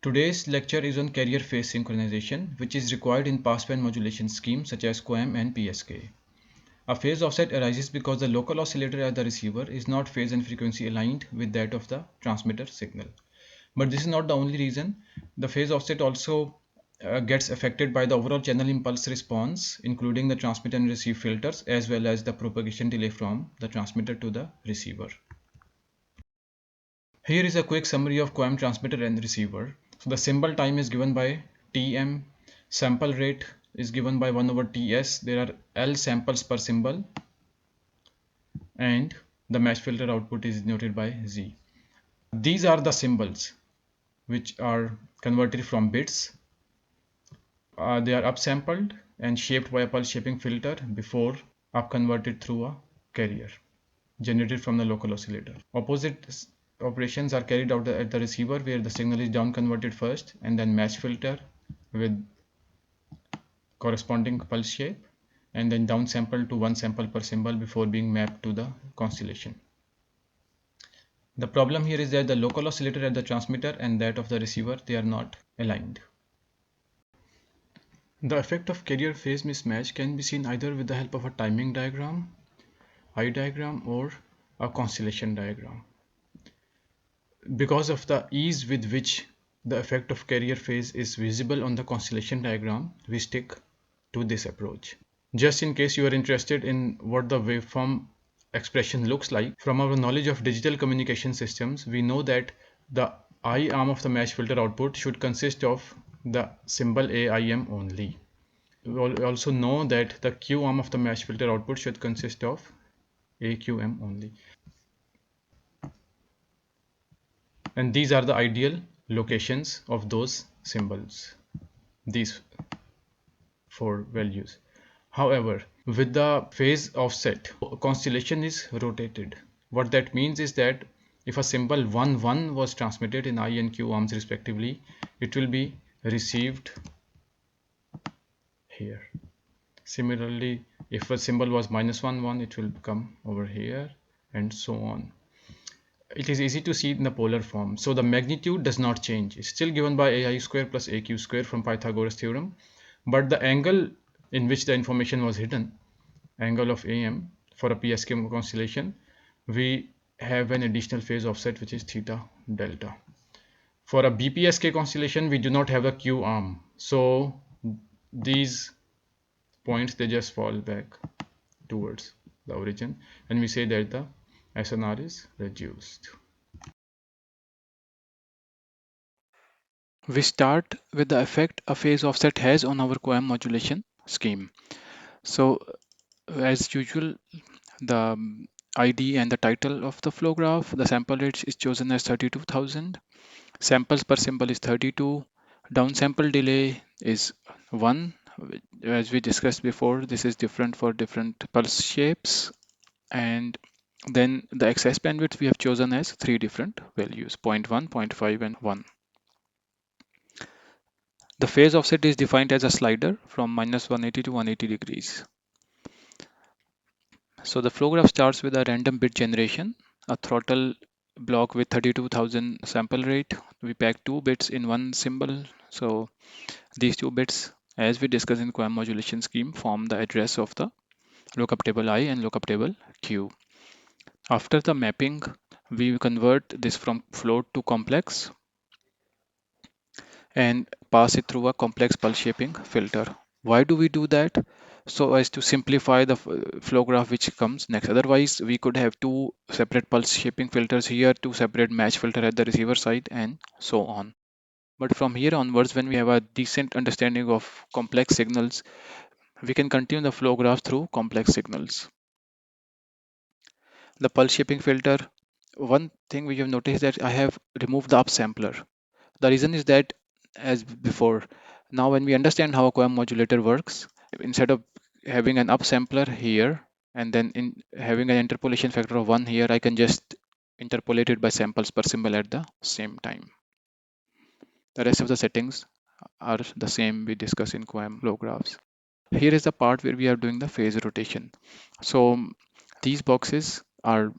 Today's lecture is on carrier phase synchronization, which is required in passband modulation schemes such as QAM and PSK. A phase offset arises because the local oscillator at the receiver is not phase and frequency aligned with that of the transmitter signal. But this is not the only reason. The phase offset also gets affected by the overall channel impulse response, including the transmit and receive filters, as well as the propagation delay from the transmitter to the receiver. Here is a quick summary of QAM transmitter and receiver. So the symbol time is given by Tm, sample rate is given by 1 over Ts. There are L samples per symbol, and the match filter output is denoted by Z. These are the symbols which are converted from bits. They are upsampled and shaped by a pulse shaping filter before upconverted through a carrier generated from the local oscillator. Opposite operations are carried out at the receiver, where the signal is down converted first and then match filter with corresponding pulse shape, and then down sampled to 1 sample per symbol before being mapped to the constellation. The problem here is that the local oscillator at the transmitter and that of the receiver, they are not aligned. The effect of carrier phase mismatch can be seen either with the help of a timing diagram, eye diagram, or a constellation diagram. Because of the ease with which the effect of carrier phase is visible on the constellation diagram, we stick to this approach. Just in case you are interested in what the waveform expression looks like, from our knowledge of digital communication systems, we know that the I arm of the match filter output should consist of the symbol AIM only. We also know that the Q arm of the match filter output should consist of AQM only. And these are the ideal locations of those symbols, these 4 values. However, with the phase offset, constellation is rotated. What that means is that if a symbol 1 1 was transmitted in I and Q arms respectively, it will be received here. Similarly, if a symbol was -1 1, it will come over here, and so on. It is easy to see in the polar form. So the magnitude does not change. It's still given by AI square plus AQ square from Pythagoras theorem, but the angle in which the information was hidden, angle of AM for a PSK constellation, we have an additional phase offset which is theta delta. For a BPSK constellation, we do not have a Q arm, so these points, they just fall back towards the origin, and we say that the SNR is reduced. We start with the effect a phase offset has on our QAM modulation scheme. So as usual, the ID and the title of the flow graph, the sample rate is chosen as 32,000. Samples per symbol is 32. Downsample delay is 1. As we discussed before, this is different for different pulse shapes. And then the excess bandwidth we have chosen as 3 different values, 0.1, 0.5, and 1. The phase offset is defined as a slider from -180 to 180 degrees. So the flow graph starts with a random bit generation, a throttle block with 32,000 sample rate. We pack 2 bits in one symbol. So these 2 bits, as we discussed in QAM modulation scheme, form the address of the lookup table I and lookup table Q. After the mapping, we convert this from float to complex and pass it through a complex pulse shaping filter. Why do we do that? So as to simplify the flow graph which comes next. Otherwise, we could have 2 separate pulse shaping filters here, 2 separate match filter at the receiver side, and so on. But from here onwards, when we have a decent understanding of complex signals, we can continue the flow graph through complex signals. The pulse shaping filter, one thing we have noticed that I have removed the upsampler. The reason is that, as before, now when we understand how a QAM modulator works, instead of having an upsampler here and then in having an interpolation factor of 1 here, I can just interpolate it by samples per symbol at the same time. The rest of the settings are the same we discuss in QAM flow graphs. Here is the part where we are doing the phase rotation. So these boxes are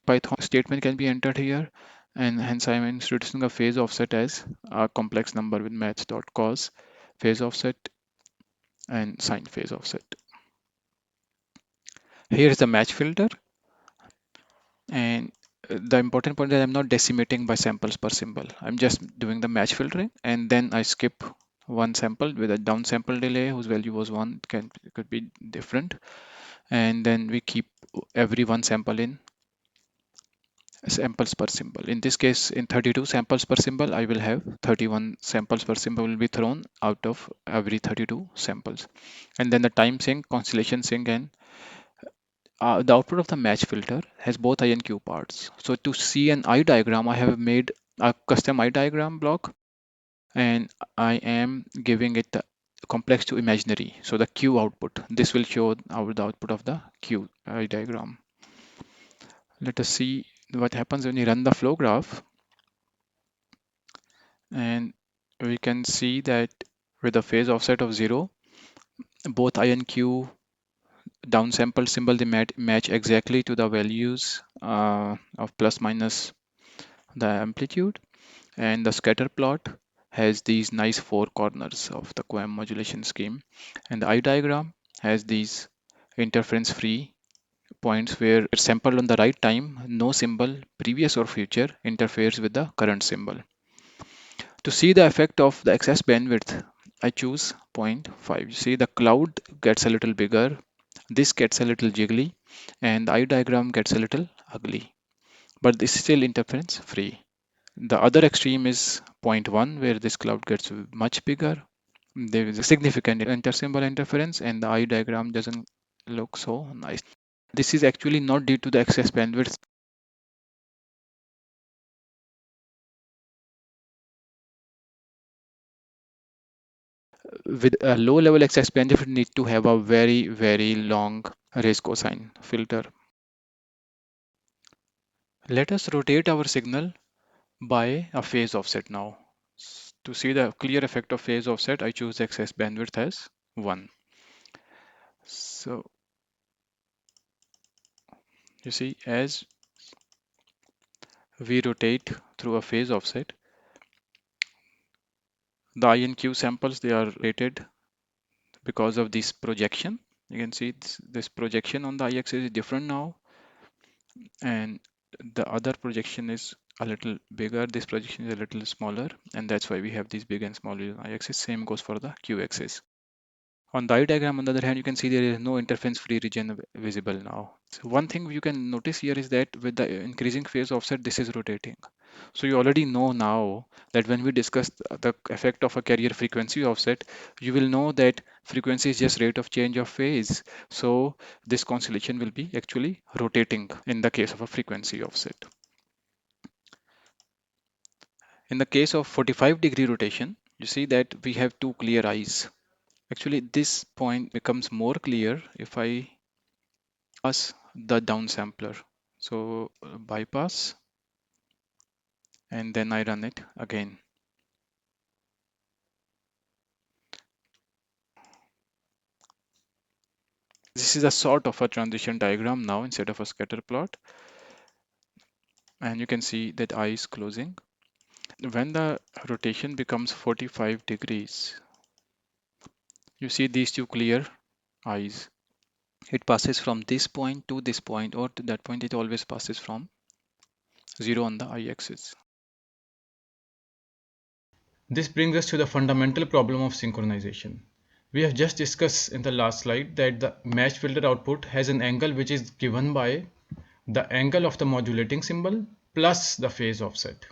Python statement can be entered here. and hence I'm introducing a phase offset as a complex number with match.cos phase offset and sine phase offset. Here is the match filter, and the important point is I'm not decimating by samples per symbol. I'm just doing the match filtering, and then I skip one sample with a downsample delay whose value was 1. It could be different, and then we keep every one sample in samples per symbol. In this case, in 32 samples per symbol, I will have 31 samples per symbol will be thrown out of every 32 samples. And then the time sink, constellation sink, and the output of the match filter has both I and Q parts. So to see an I diagram, I have made a custom I diagram block, and I am giving it the complex to imaginary. So the Q output, this will show the output of the Q I diagram. Let us see what happens when you run the flow graph. And we can see that with a phase offset of 0, both I and Q downsampled symbol they match exactly to the values of plus minus the amplitude, and the scatter plot has these nice four corners of the QAM modulation scheme, and the I diagram has these interference free points where it's sampled on the right time, no symbol previous or future interferes with the current symbol. To see the effect of the excess bandwidth, I choose 0.5. You see the cloud gets a little bigger, this gets a little jiggly, and the eye diagram gets a little ugly. But this is still interference free. The other extreme is zero point 0.1 where this cloud gets much bigger. There is a significant intersymbol interference and the eye diagram doesn't look so nice. This is actually not due to the excess bandwidth. With a low level excess bandwidth, need to have a very long raise cosine filter. Let us rotate our signal by a phase offset now. To see the clear effect of phase offset, I choose excess bandwidth as 1. So you see, as we rotate through a phase offset, the I and Q samples, they are rated because of this projection. You can see this projection on the I-axis is different now, and the other projection is a little bigger. This projection is a little smaller, and that's why we have these big and small I-axis. Same goes for the Q-axis. On the eye diagram, on the other hand, you can see there is no interference-free region visible now. So one thing you can notice here is that with the increasing phase offset, this is rotating. So you already know now that when we discuss the effect of a carrier frequency offset, you will know that frequency is just rate of change of phase. So this constellation will be actually rotating in the case of a frequency offset. In the case of 45-degree rotation, you see that we have two clear eyes. Actually, this point becomes more clear if I pass the downsampler. So bypass, and then I run it again. This is a sort of a transition diagram now instead of a scatter plot. And you can see that eye is closing. When the rotation becomes 45 degrees, you see these two clear eyes. It passes from this point to this point, or to that point. It always passes from 0 on the y-axis. This brings us to the fundamental problem of synchronization. We have just discussed in the last slide that the match filter output has an angle which is given by the angle of the modulating symbol plus the phase offset.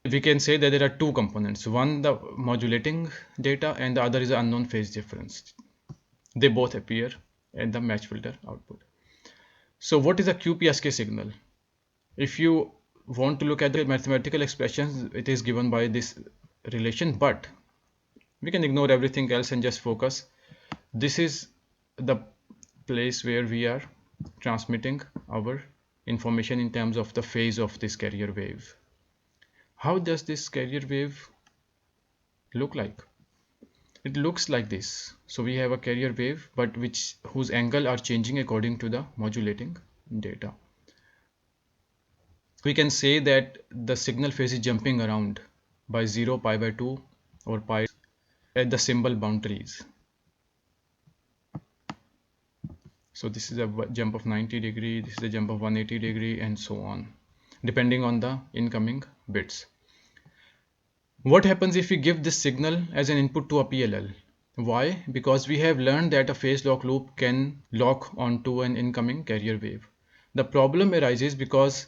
We can say that there are two components, one the modulating data and the other is the unknown phase difference. They both appear in the match filter output. So what is a QPSK signal? If you want to look at the mathematical expressions, it is given by this relation, but we can ignore everything else and just focus. This is the place where we are transmitting our information in terms of the phase of this carrier wave. How does this carrier wave look like? It looks like this. So we have a carrier wave, but whose angle are changing according to the modulating data. we can say that the signal phase is jumping around by 0, pi by 2 or pi at the symbol boundaries. So this is a jump of 90 degree, this is a jump of 180 degree, and so on, depending on the incoming bits. What happens if we give this signal as an input to a PLL? Why? Because we have learned that a phase lock loop can lock onto an incoming carrier wave. The problem arises because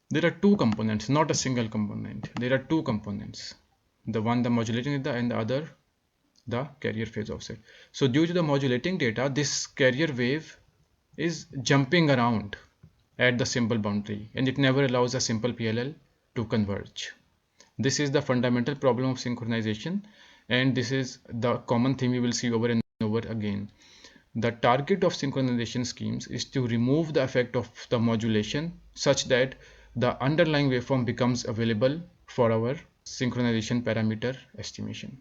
there are two components, not a single component. There are two components. The one, the modulating data, and the other, the carrier phase offset. So due to the modulating data, this carrier wave is jumping around at the symbol boundary, and it never allows a simple PLL to converge. This is the fundamental problem of synchronization, and this is the common theme you will see over and over again. The target of synchronization schemes is to remove the effect of the modulation such that the underlying waveform becomes available for our synchronization parameter estimation.